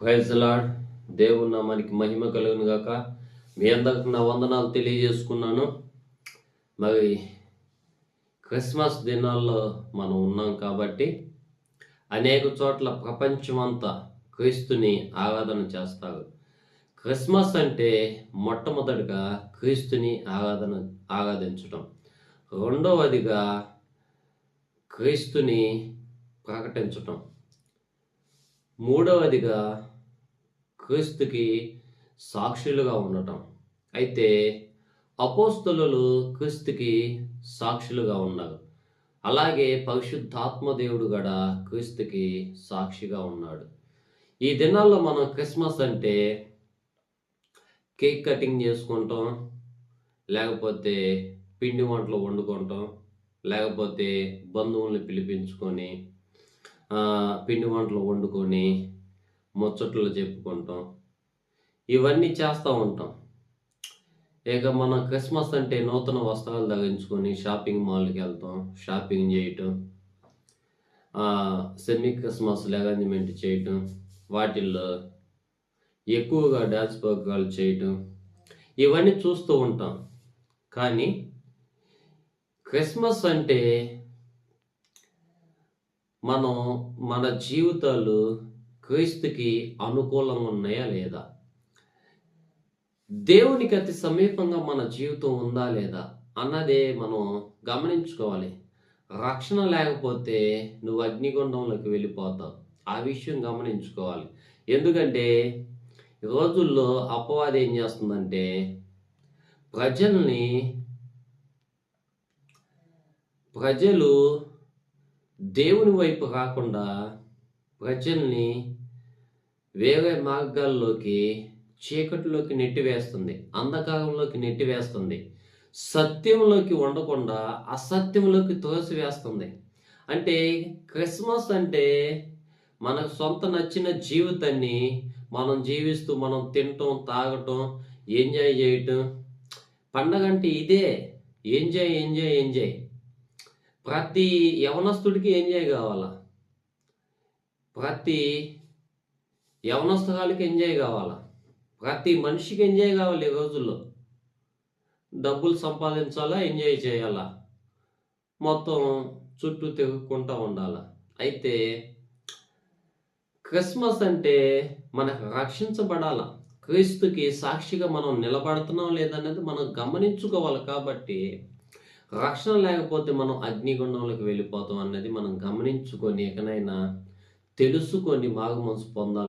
Praise lord. దేవుని నామానికి మహిమ కలుగును గాక. మీ అందరికి నా వందనాలు తెలియజేసుకున్నాను. మరి క్రిస్మస్ దినాల్లో మనం ఉన్నాం కాబట్టి అనేక చోట్ల ప్రపంచమంతా క్రీస్తుని ఆరాధన చేస్తారు. క్రిస్మస్ అంటే మొట్టమొదటిగా క్రీస్తుని ఆరాధించడం, రెండవదిగా క్రీస్తుని ప్రకటించటం, మూడవదిగా క్రీస్తుకి సాక్షులుగా ఉండటం. అయితే అపోస్తలులు క్రీస్తుకి సాక్షులుగా ఉన్నారు. అలాగే పరిశుద్ధాత్మ దేవుడు కూడా క్రీస్తుకి సాక్షిగా ఉన్నాడు. ఈ దినాల్లో మనం క్రిస్మస్ అంటే కేక్ కటింగ్ చేసుకుంటాం, లేకపోతే పిండి వంటలు వండుకుంటాం, లేకపోతే బంధువుల్ని పిలిపించుకొని పిండి వంటలు వండుకొని ముచ్చట్లు చెప్పుకుంటాం, ఇవన్నీ చేస్తూ ఉంటాం. ఇక మనం క్రిస్మస్ అంటే నూతన వస్త్రాలు ధరించుకొని షాపింగ్ మాల్కి వెళ్తాం, షాపింగ్ చేయటం, సెమీ క్రిస్మస్ అరేంజ్మెంట్ చేయటం, వాటిల్లో ఎక్కువగా డ్యాన్స్ ప్రోగ్రాలు చేయటం, ఇవన్నీ చూస్తూ ఉంటాం. కానీ క్రిస్మస్ అంటే మనం మన జీవితాలు క్రీస్తుకి అనుకూలంగా ఉన్నాయా లేదా, దేవునికి అతి సమీపంగా మన జీవితం ఉందా లేదా అన్నదే మనం గమనించుకోవాలి. రక్షణ లేకపోతే నువ్వు అగ్నిగుండంలోకి వెళ్ళిపోతావు. ఆ విషయం గమనించుకోవాలి. ఎందుకంటే ఈ రోజుల్లో అపవాది ఏం చేస్తుందంటే ప్రజలు దేవుని వైపు కాకుండా ప్రజల్ని వేరే మార్గాల్లోకి, చీకటిలోకి నెట్టివేస్తుంది, అంధకారంలోకి నెట్టివేస్తుంది, సత్యంలోకి ఉండకుండా అసత్యంలోకి తోసివేస్తుంది. అంటే క్రిస్మస్ అంటే మనకు సొంత నచ్చిన జీవితాన్ని మనం జీవిస్తూ మనం తినటం, తాగటం, ఎంజాయ్ చేయటం. పండగ అంటే ఇదే, ఎంజాయ్ ఎంజాయ్ ఎంజాయ్. ప్రతి యవనస్తుడికి ఎంజాయ్ కావాలా, ప్రతి యవనస్తురాలకి ఎంజాయ్ కావాలా, ప్రతి మనిషికి ఎంజాయ్ కావాలి. ఈ రోజుల్లో డబ్బులు సంపాదించాలా, ఎంజాయ్ చేయాలా, మొత్తం చుట్టూ తిరుగుకుంటూ ఉండాలా. అయితే క్రిస్మస్ అంటే మనకు రక్షించబడాల, క్రీస్తుకి సాక్షిగా మనం నిలబడుతున్నాం లేదనేది మనం గమనించుకోవాలి. కాబట్టి రక్షణ లేకపోతే మనం అగ్నిగుండంలోకి వెళ్ళిపోతాం అన్నది మనం గమనించుకొని ఎకనైనా తెలుసుకొని మారు మనసు పొందాలి.